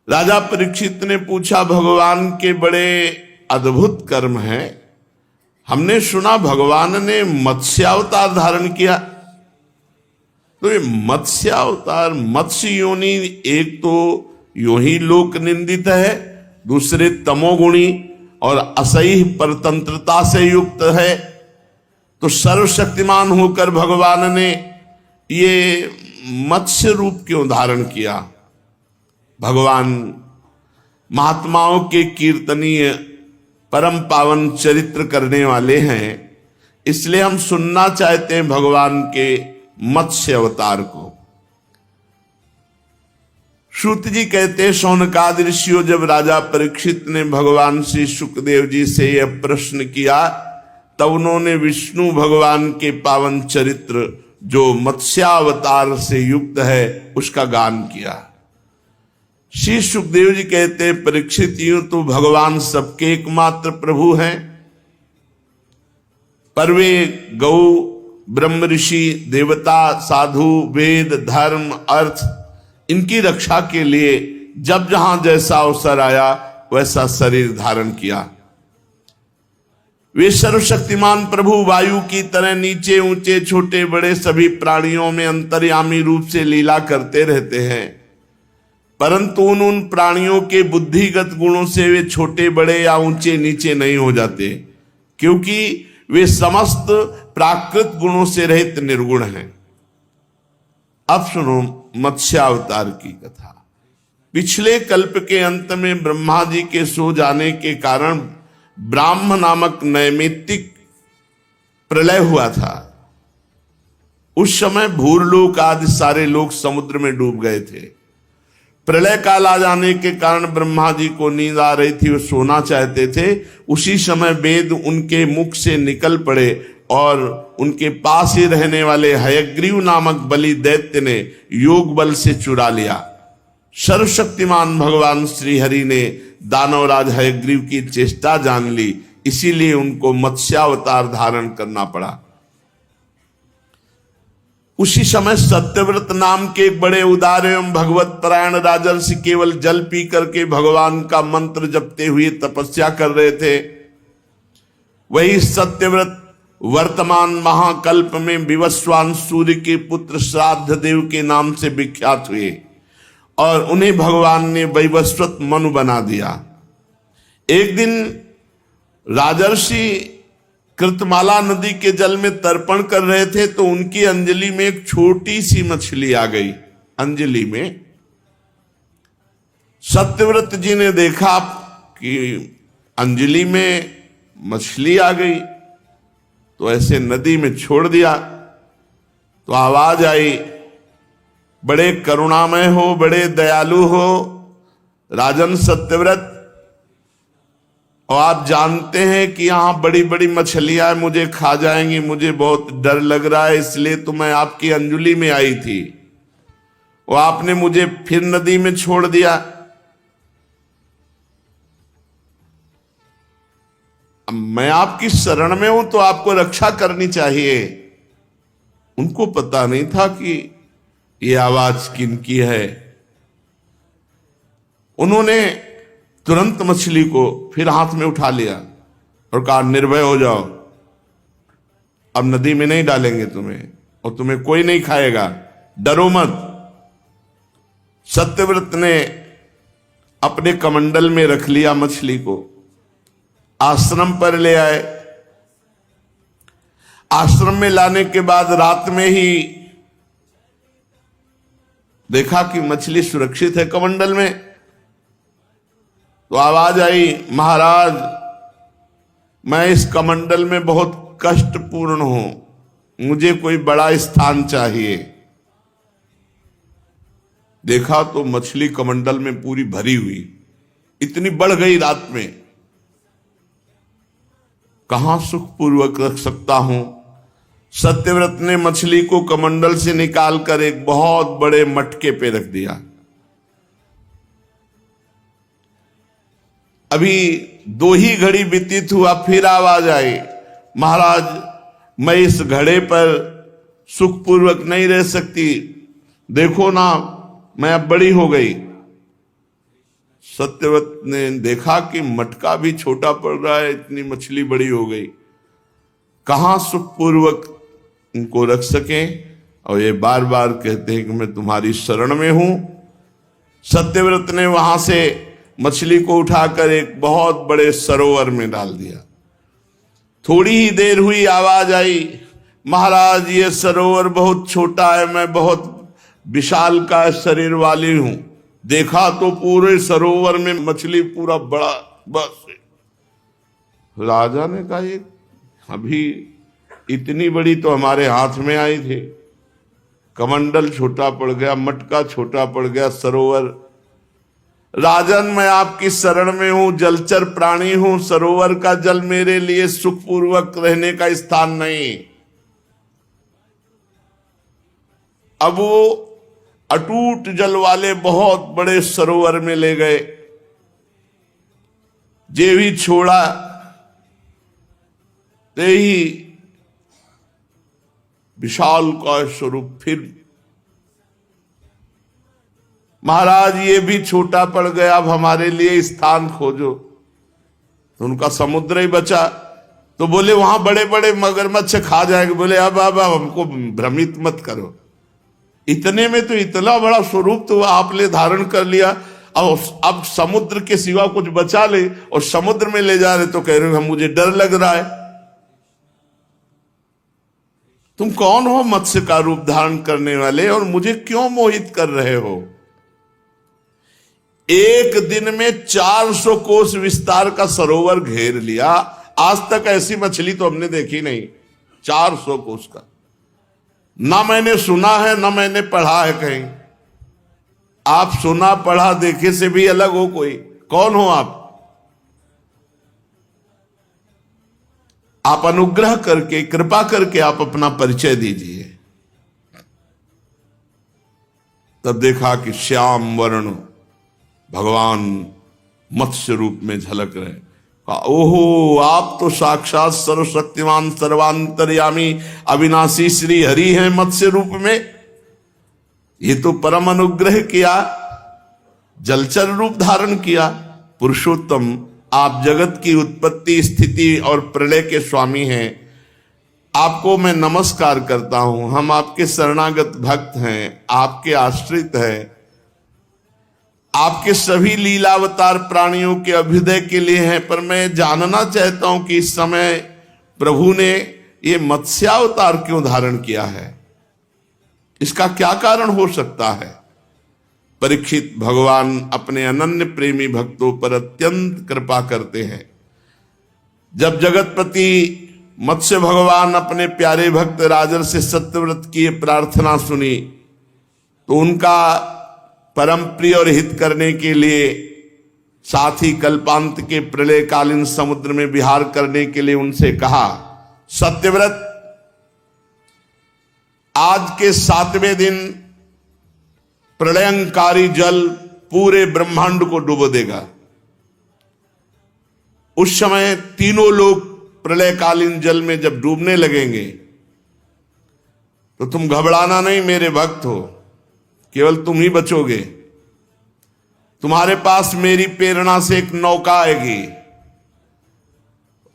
राजा परीक्षित ने पूछा, भगवान के बड़े अद्भुत कर्म हैं, हमने सुना भगवान ने मत्स्यावतार धारण किया। तो ये मत्स्यावतार, मत्स्य योनि, एक तो यूं ही लोक निंदित है, दूसरे तमोगुणी और असह्य परतंत्रता से युक्त है। तो सर्वशक्तिमान होकर भगवान ने ये मत्स्य रूप क्यों धारण किया? भगवान महात्माओं के कीर्तनीय परम पावन चरित्र करने वाले हैं, इसलिए हम सुनना चाहते हैं भगवान के मत्स्य अवतार को। श्रुत जी कहते, शौनकादि ऋषियों, जब राजा परीक्षित ने भगवान श्री सुखदेव जी से यह प्रश्न किया, तब उन्होंने विष्णु भगवान के पावन चरित्र जो मत्स्यावतार से युक्त है उसका गान किया। श्री सुखदेव जी कहते, परीक्षित, यूं तो भगवान सबके एकमात्र प्रभु हैं, पर वे गौ, ब्रह्म ऋषि, देवता, साधु, वेद, धर्म, अर्थ, इनकी रक्षा के लिए जब जहां जैसा अवसर आया वैसा शरीर धारण किया। वे सर्वशक्तिमान प्रभु वायु की तरह नीचे ऊंचे छोटे बड़े सभी प्राणियों में अंतर्यामी रूप से लीला करते रहते हैं, परंतु उन प्राणियों के बुद्धिगत गुणों से वे छोटे बड़े या ऊंचे नीचे नहीं हो जाते, क्योंकि वे समस्त प्राकृत गुणों से रहित निर्गुण हैं। अब सुनो मत्स्यावतार की कथा। पिछले कल्प के अंत में ब्रह्मा जी के सो जाने के कारण ब्राह्म नामक नैमित्तिक प्रलय हुआ था। उस समय भूरलोक आदि सारे लोग समुद्र में डूब गए थे। प्रलय काल आ जाने के कारण ब्रह्मा जी को नींद आ रही थी, वो सोना चाहते थे। उसी समय वेद उनके मुख से निकल पड़े और उनके पास ही रहने वाले हयग्रीव नामक बलि दैत्य ने योग बल से चुरा लिया। सर्वशक्तिमान भगवान श्री हरि ने दानवराज हयग्रीव की चेष्टा जान ली, इसीलिए उनको मत्स्यावतार धारण करना पड़ा। उसी समय सत्यव्रत नाम के एक बड़े उदार एवं भगवत परायण राजर्षि केवल जल पी करके भगवान का मंत्र जपते हुए तपस्या कर रहे थे। वही सत्यव्रत वर्तमान महाकल्प में विवस्वान सूर्य के पुत्र श्राद्ध देव के नाम से विख्यात हुए और उन्हें भगवान ने वैवस्वत मनु बना दिया। एक दिन राजर्षि कृतमाला नदी के जल में तर्पण कर रहे थे, तो उनकी अंजलि में एक छोटी सी मछली आ गई। अंजलि में सत्यव्रत जी ने देखा कि अंजलि में मछली आ गई, तो ऐसे नदी में छोड़ दिया। तो आवाज आई, बड़े करुणामय हो, बड़े दयालु हो राजन सत्यव्रत, और आप जानते हैं कि यहां बड़ी बड़ी मछलियां मुझे खा जाएंगी, मुझे बहुत डर लग रहा है, इसलिए तो मैं आपकी अंजलि में आई थी और आपने मुझे फिर नदी में छोड़ दिया। अब मैं आपकी शरण में हूं तो आपको रक्षा करनी चाहिए। उनको पता नहीं था कि ये आवाज किनकी है। उन्होंने तुरंत मछली को फिर हाथ में उठा लिया और कहा, निर्भय हो जाओ, अब नदी में नहीं डालेंगे तुम्हें और तुम्हें कोई नहीं खाएगा, डरो मत। सत्यव्रत ने अपने कमंडल में रख लिया मछली को, आश्रम पर ले आए। आश्रम में लाने के बाद रात में ही देखा कि मछली सुरक्षित है कमंडल में। तो आवाज आई, महाराज मैं इस कमंडल में बहुत कष्टपूर्ण हूं, मुझे कोई बड़ा स्थान चाहिए। देखा तो मछली कमंडल में पूरी भरी हुई, इतनी बढ़ गई रात में, कहां सुखपूर्वक रख सकता हूं। सत्यव्रत ने मछली को कमंडल से निकालकर एक बहुत बड़े मटके पे रख दिया। अभी 2 ही घड़ी व्यतीत हुआ, फिर आवाज आई, महाराज मैं इस घड़े पर सुखपूर्वक नहीं रह सकती, देखो ना मैं अब बड़ी हो गई। सत्यव्रत ने देखा कि मटका भी छोटा पड़ रहा है, इतनी मछली बड़ी हो गई, कहां सुखपूर्वक इनको रख सकें। और ये बार बार कहते हैं कि मैं तुम्हारी शरण में हूं। सत्यव्रत ने वहां से मछली को उठाकर एक बहुत बड़े सरोवर में डाल दिया। थोड़ी ही देर हुई, आवाज आई, महाराज ये सरोवर बहुत छोटा है, मैं बहुत विशाल का शरीर वाली हूं। देखा तो पूरे सरोवर में मछली पूरा बड़ा, बस। राजा ने कहा ये अभी इतनी बड़ी तो हमारे हाथ में आई थी, कमंडल छोटा पड़ गया, मटका छोटा पड़ गया, सरोवर। राजन मैं आपकी शरण में हूं, जलचर प्राणी हूं, सरोवर का जल मेरे लिए सुखपूर्वक रहने का स्थान नहीं। अब वो अटूट जल वाले बहुत बड़े सरोवर में ले गए। जे भी छोड़ा ते ही विशाल का स्वरूप। फिर महाराज ये भी छोटा पड़ गया, अब हमारे लिए स्थान खोजो। तो उनका समुद्र ही बचा। तो बोले वहां बड़े बड़े मगरमच्छ खा जाएंगे। बोले अब हमको भ्रमित मत करो, इतने में तो इतना बड़ा स्वरूप तो आपने धारण कर लिया, अब समुद्र के सिवा कुछ बचा ले और समुद्र में ले जा रहे तो कह रहे हो मुझे डर लग रहा है। तुम कौन हो मत्स्य का रूप धारण करने वाले, और मुझे क्यों मोहित कर रहे हो? एक दिन में 400 कोस विस्तार का सरोवर घेर लिया। आज तक ऐसी मछली तो हमने देखी नहीं, 400 कोस का। ना मैंने सुना है ना मैंने पढ़ा है कहीं। आप सुना पढ़ा देखे से भी अलग हो कोई? कौन हो आप? आप अनुग्रह करके, कृपा करके आप अपना परिचय दीजिए। तब देखा कि श्याम वर्ण भगवान मत्स्य रूप में झलक रहे। कहा ओहो, आप तो साक्षात सर्वशक्तिमान सर्वांतर्यामी अविनाशी श्री हरि हैं मत्स्य रूप में। ये तो परम अनुग्रह किया, जलचर रूप धारण किया। पुरुषोत्तम, आप जगत की उत्पत्ति स्थिति और प्रलय के स्वामी हैं। आपको मैं नमस्कार करता हूं। हम आपके शरणागत भक्त हैं, आपके आश्रित हैं। आपके सभी लीलावतार प्राणियों के अभ्युदय के लिए हैं। पर मैं जानना चाहता हूं कि इस समय प्रभु ने ये मत्स्यावतार क्यों धारण किया है? इसका क्या कारण हो सकता है? परीक्षित, भगवान अपने अनन्य प्रेमी भक्तों पर अत्यंत कृपा करते हैं। जब जगतपति मत्स्य भगवान अपने प्यारे भक्त राजर से सत्यव्रत की प्रार्थना सुनी तो उनका परम प्रिय और हित करने के लिए, साथ ही कल्पांत के प्रलयकालीन समुद्र में विहार करने के लिए उनसे कहा, सत्यव्रत आज के 7वें दिन प्रलयंकारी जल पूरे ब्रह्मांड को डुबो देगा। उस समय तीनों लोग प्रलयकालीन जल में जब डूबने लगेंगे तो तुम घबराना नहीं मेरे भक्त हो, केवल तुम ही बचोगे। तुम्हारे पास मेरी प्रेरणा से एक नौका आएगी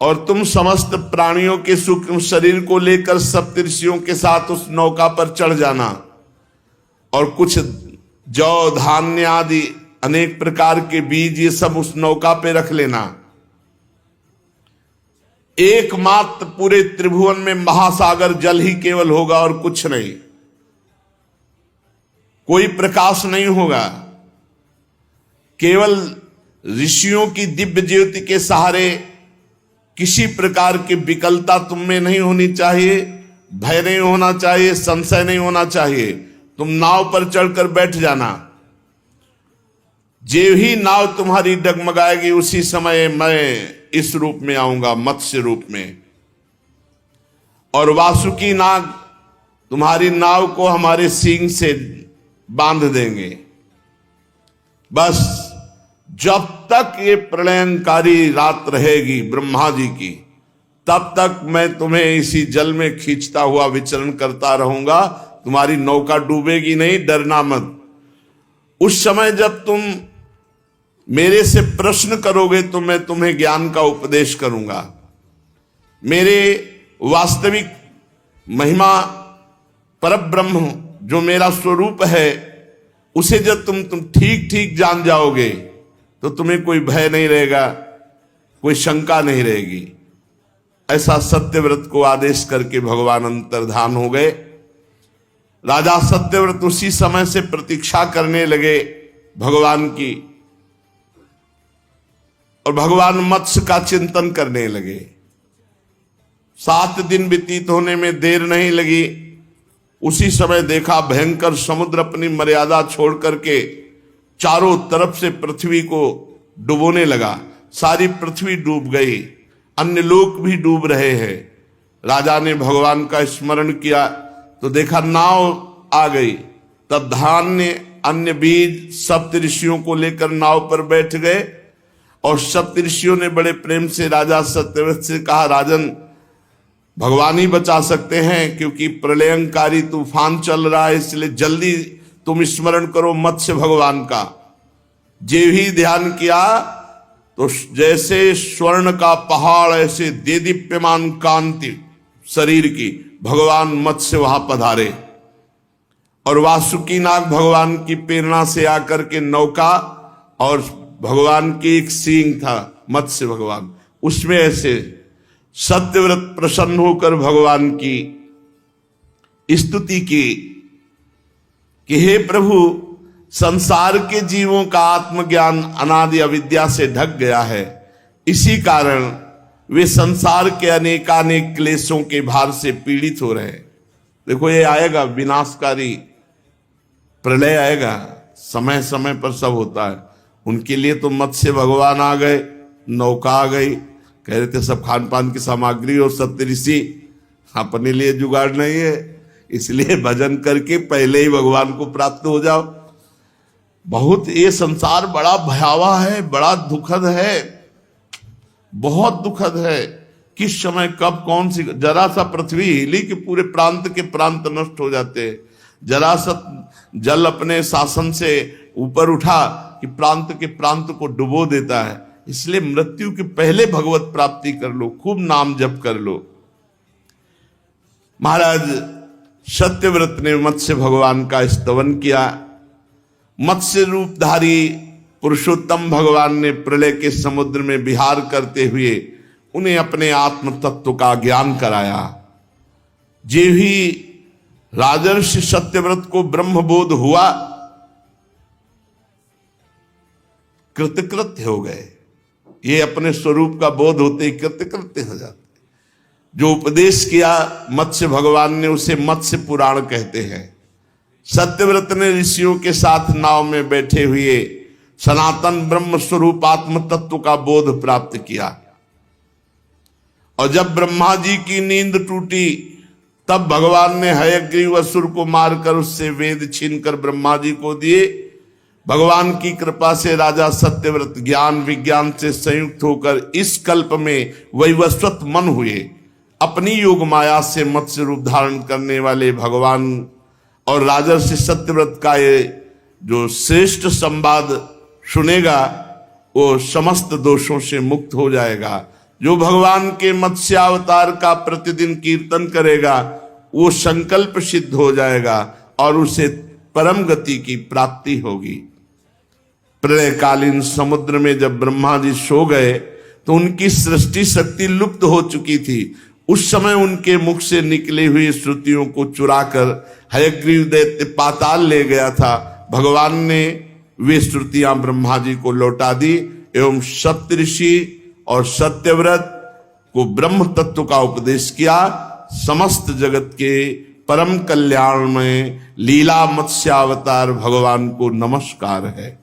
और तुम समस्त प्राणियों के सूक्ष्म शरीर को लेकर सप्तऋषियों के साथ उस नौका पर चढ़ जाना और कुछ जौ धान्य आदि अनेक प्रकार के बीज ये सब उस नौका पे रख लेना। एकमात्र पूरे त्रिभुवन में महासागर जल ही केवल होगा और कुछ नहीं, कोई प्रकाश नहीं होगा। केवल ऋषियों की दिव्य ज्योति के सहारे किसी प्रकार की विकलता तुम में नहीं होनी चाहिए, भय नहीं होना चाहिए, संशय नहीं होना चाहिए। तुम नाव पर चढ़कर बैठ जाना। जे ही नाव तुम्हारी डगमगाएगी उसी समय मैं इस रूप में आऊंगा, मत्स्य रूप में, और वासुकी नाग तुम्हारी नाव को हमारे सींग से बांध देंगे। बस जब तक ये प्रलयंकारी रात रहेगी ब्रह्मा जी की, तब तक मैं तुम्हें इसी जल में खींचता हुआ विचरण करता रहूंगा। तुम्हारी नौका डूबेगी नहीं, डरना मत। उस समय जब तुम मेरे से प्रश्न करोगे तो मैं तुम्हें ज्ञान का उपदेश करूंगा। मेरे वास्तविक महिमा परब्रह्म जो मेरा स्वरूप है उसे जब तुम ठीक ठीक जान जाओगे तो तुम्हें कोई भय नहीं रहेगा, कोई शंका नहीं रहेगी। ऐसा सत्यव्रत को आदेश करके भगवान अंतर्धान हो गए। राजा सत्यव्रत उसी समय से प्रतीक्षा करने लगे भगवान की, और भगवान मत्स्य का चिंतन करने लगे। 7 दिन व्यतीत होने में देर नहीं लगी। उसी समय देखा भयंकर समुद्र अपनी मर्यादा छोड़ करके चारों तरफ से पृथ्वी को डुबोने लगा। सारी पृथ्वी डूब गई, अन्य लोग भी डूब रहे हैं। राजा ने भगवान का स्मरण किया तो देखा नाव आ गई। तब धान्य, अन्य बीज, सप्तऋषियों को लेकर नाव पर बैठ गए, और सप्तऋषियों ने बड़े प्रेम से राजा सत्यव्रत से कहा, राजन भगवान ही बचा सकते हैं, क्योंकि प्रलयंकारी तूफान चल रहा है, इसलिए जल्दी तुम स्मरण करो मत्स्य भगवान का। जे भी ध्यान किया तो जैसे स्वर्ण का पहाड़ ऐसे देदीप्यमान कांति शरीर की भगवान मत्स्य वहां पधारे, और वासुकी नाग भगवान की प्रेरणा से आकर के नौका, और भगवान की एक सींग था मत्स्य भगवान, उसमें ऐसे सत्यव्रत प्रसन्न होकर भगवान की स्तुति की कि हे प्रभु, संसार के जीवों का आत्मज्ञान अनादि अविद्या से ढक गया है, इसी कारण वे संसार के अनेकानेक क्लेशों के भार से पीड़ित हो रहे हैं। देखो ये आएगा, विनाशकारी प्रलय आएगा, समय समय पर सब होता है। उनके लिए तो मत्स्य भगवान आ गए, नौका आ गई, कह रहे थे सब खान पान की सामग्री, और सप्तऋषि अपने लिए जुगाड़ नहीं है, इसलिए भजन करके पहले ही भगवान को प्राप्त हो जाओ। बहुत ये संसार बड़ा भयावह है, बड़ा दुखद है, बहुत दुखद है। किस समय कब कौन सी जरा सा पृथ्वी हिली कि पूरे प्रांत के प्रांत नष्ट हो जाते हैं। जरा सा जल अपने शासन से ऊपर उठा कि प्रांत के प्रांत को डुबो देता है। इसलिए मृत्यु के पहले भगवत प्राप्ति कर लो, खूब नाम जप कर लो। महाराज सत्यव्रत ने मत्स्य भगवान का स्तवन किया। मत्स्य रूपधारी पुरुषोत्तम भगवान ने प्रलय के समुद्र में विहार करते हुए उन्हें अपने आत्म तत्व का ज्ञान कराया। जे भी राजर्षि सत्यव्रत को ब्रह्मबोध हुआ, कृतकृत्य हो गए। ये अपने स्वरूप का बोध होते ही कृतकृत्य हो जाते। जो उपदेश किया मत्स्य भगवान ने, उसे मत्स्य पुराण कहते हैं। सत्यव्रत ने ऋषियों के साथ नाव में बैठे हुए सनातन ब्रह्म स्वरूप आत्म तत्व का बोध प्राप्त किया। और जब ब्रह्मा जी की नींद टूटी, तब भगवान ने हयग्रीव असुर को मारकर उससे वेद छीनकर ब्रह्मा जी को दिए। भगवान की कृपा से राजा सत्यव्रत ज्ञान विज्ञान से संयुक्त होकर इस कल्प में वैवस्वत मन हुए। अपनी योग माया से मत्स्य रूप धारण करने वाले भगवान और राजर्षि सत्यव्रत का ये जो श्रेष्ठ संवाद सुनेगा, वो समस्त दोषों से मुक्त हो जाएगा। जो भगवान के मत्स्यावतार का प्रतिदिन कीर्तन करेगा, वो संकल्प सिद्ध हो जाएगा और उसे परम गति की प्राप्ति होगी। प्रलयकालीन समुद्र में जब ब्रह्मा जी सो गए तो उनकी सृष्टि शक्ति लुप्त हो चुकी थी। उस समय उनके मुख से निकली हुई श्रुतियों को चुराकर हयग्रीव दैत्य पाताल ले गया था। भगवान ने वे श्रुतियां ब्रह्मा जी को लौटा दी एवं सप्तऋषि और सत्यव्रत को ब्रह्म तत्व का उपदेश किया। समस्त जगत के परम कल्याण में लीला मत्स्यावतार भगवान को नमस्कार है।